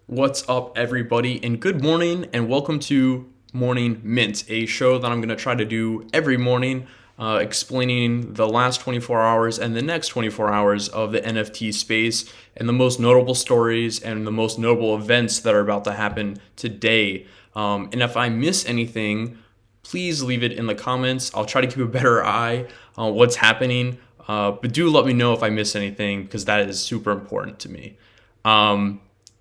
What's up, everybody, and good morning, and welcome to Morning Mint, a show that I'm going to try to do every morning, explaining the last 24 hours and the next 24 hours of the NFT space and the most notable stories and the most notable events that are about to happen today. And if I miss anything, please leave it in the comments. I'll try to keep a better eye on what's happening, but do let me know if I miss anything because that is super important to me.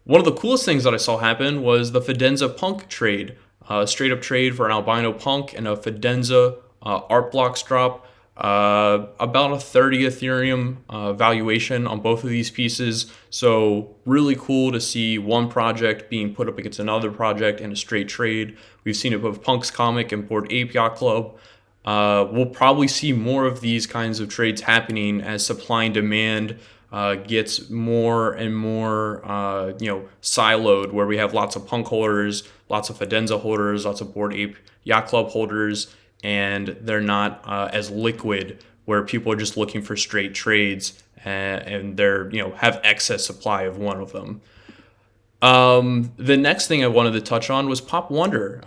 One of the coolest things that I saw happen was the Fidenza Punk trade, straight up trade for an albino punk and a Fidenza art blocks drop. About a 30 Ethereum valuation on both of these pieces. So really cool to see one project being put up against another project in a straight trade. We've seen it with Punk's Comic and Bored Ape Yacht Club. We'll probably see more of these kinds of trades happening as supply and demand gets more and more, siloed, where we have lots of Punk holders, lots of Fidenza holders, lots of Bored Ape Yacht Club holders, and they're not as liquid, where people are just looking for straight trades and they're have excess supply of one of them. The next thing I wanted to touch on was Pop Wonder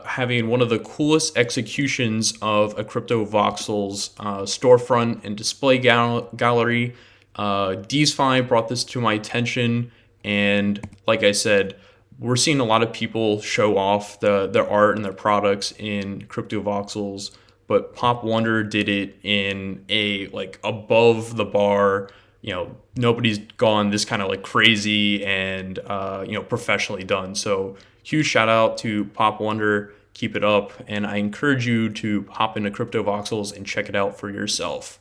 having one of the coolest executions of a Crypto Voxels storefront and display gallery. DeesFi brought this to my attention, and like I said, we're seeing a lot of people show off their art and their products in Crypto Voxels, but Pop Wonder did it in a above the bar. Nobody's gone this kind of crazy and professionally done. So huge shout out to Pop Wonder. Keep it up, and I encourage you to hop into Crypto Voxels and check it out for yourself.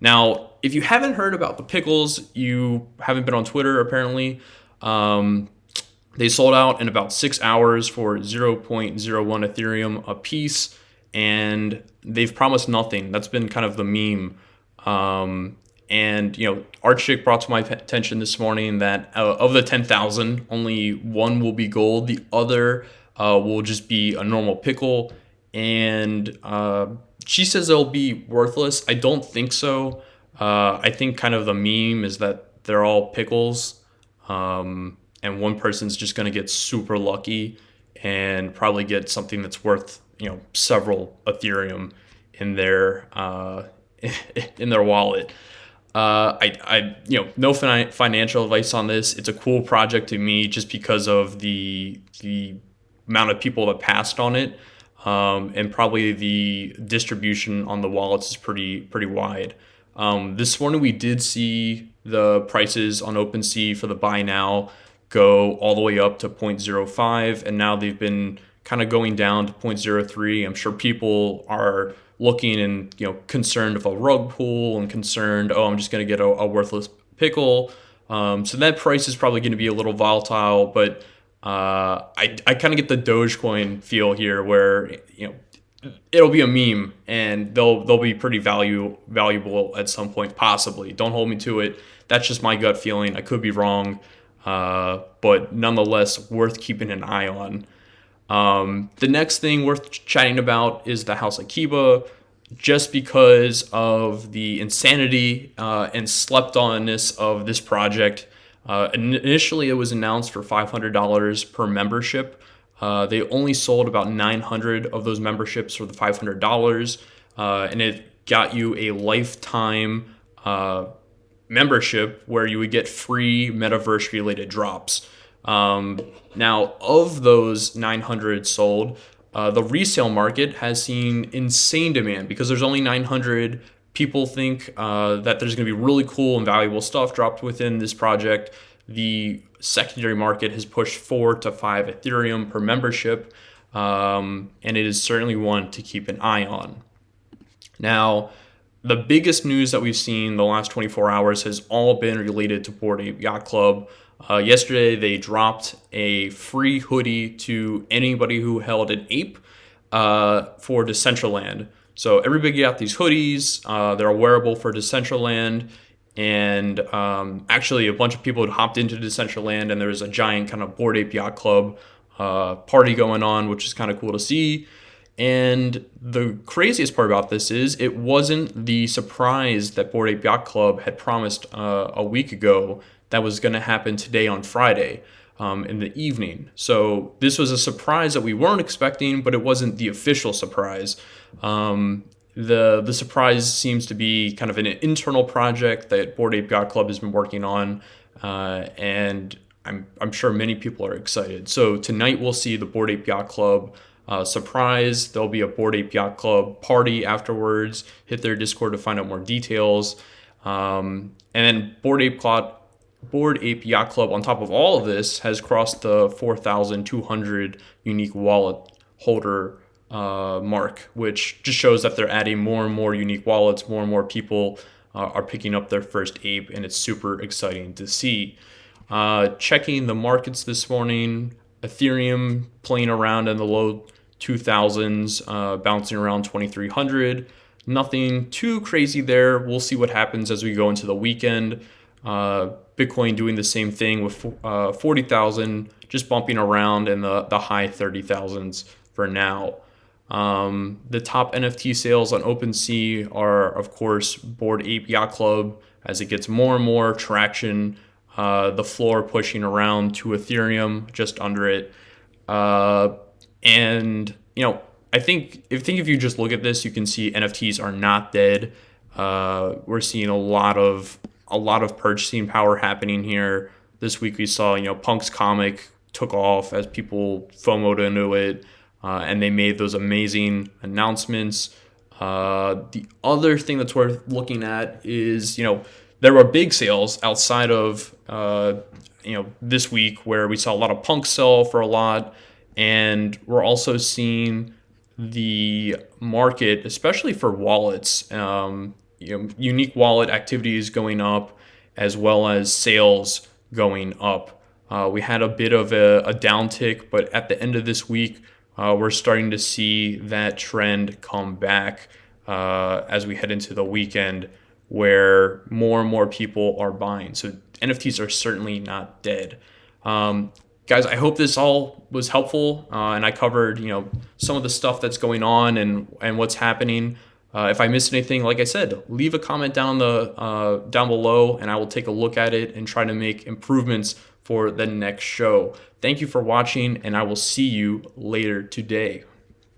Now, if you haven't heard about the pickles, you haven't been on Twitter apparently. They sold out in about 6 hours for 0.01 Ethereum a piece, and they've promised nothing. That's been kind of the meme. And Archchick brought to my attention this morning that of the 10,000, only one will be gold. The other will just be a normal pickle, and she says they'll be worthless. I don't think so. I think kind of the meme is that they're all pickles, and one person's just going to get super lucky and probably get something that's worth several Ethereum in their in their wallet. No financial advice on this. It's a cool project to me just because of the amount of people that passed on it. And probably the distribution on the wallets is pretty wide. This morning we did see the prices on OpenSea for the buy now go all the way up to 0.05, and now they've been kind of going down to 0.03. I'm sure people are looking and concerned of a rug pull and concerned, I'm just going to get a worthless pickle. So that price is probably going to be a little volatile, but I kind of get the Dogecoin feel here, where it'll be a meme and they'll be pretty valuable at some point, possibly. Don't hold me to it. That's just my gut feeling. I could be wrong, but nonetheless worth keeping an eye on. The next thing worth chatting about is the HouseAkiba, just because of the insanity and slept-onness of this project. Initially, it was announced for $500 per membership. They only sold about 900 of those memberships for the $500, and it got you a lifetime membership where you would get free metaverse-related drops. Now, of those 900 sold, the resale market has seen insane demand because there's only 900. People think that there's going to be really cool and valuable stuff dropped within this project. The secondary market has pushed 4 to 5 Ethereum per membership, and it is certainly one to keep an eye on. Now, the biggest news that we've seen the last 24 hours has all been related to Bored Ape Yacht Club. Yesterday, they dropped a free hoodie to anybody who held an ape for Decentraland. So everybody got these hoodies. They're wearable for Decentraland. And actually, a bunch of people had hopped into Decentraland, and there was a giant kind of Bored Ape Yacht Club party going on, which is kind of cool to see. And the craziest part about this is it wasn't the surprise that Bored Ape Yacht Club had promised a week ago that was going to happen today on Friday. in the evening. So this was a surprise that we weren't expecting, but it wasn't the official surprise. The surprise seems to be kind of an internal project that Bored Ape Yacht Club has been working on, and I'm sure many people are excited. So tonight we'll see the Bored Ape Yacht Club surprise. There'll be a Bored Ape Yacht Club party afterwards. Hit their Discord to find out more details. And then Bored Ape Yacht Club, on top of all of this, has crossed the 4,200 unique wallet holder mark, which just shows that they're adding more and more unique wallets. More and more people are picking up their first ape, and it's super exciting to see. Checking the markets this morning, Ethereum playing around in the low 2000s, bouncing around 2,300. Nothing too crazy there. We'll see what happens as we go into the weekend. Bitcoin doing the same thing with 40,000, just bumping around in the high 30,000s for now. The top NFT sales on OpenSea are, of course, Bored Ape Yacht Club as it gets more and more traction. The floor pushing around to Ethereum, just under it. And, I think if you just look at this, you can see NFTs are not dead. We're seeing a lot of purchasing power happening here. This week we saw, Punk's comic took off as people FOMO'd into it, and they made those amazing announcements. The other thing that's worth looking at is, there were big sales outside of, this week where we saw a lot of Punk sell for a lot, and we're also seeing the market, especially for wallets, unique wallet activities going up, as well as sales going up. We had a bit of a downtick, but at the end of this week, we're starting to see that trend come back as we head into the weekend, where more and more people are buying. So NFTs are certainly not dead. Guys, I hope this all was helpful, and I covered, some of the stuff that's going on and what's happening. If I missed anything, like I said, leave a comment down below, and I will take a look at it and try to make improvements for the next show. Thank you for watching, and I will see you later today.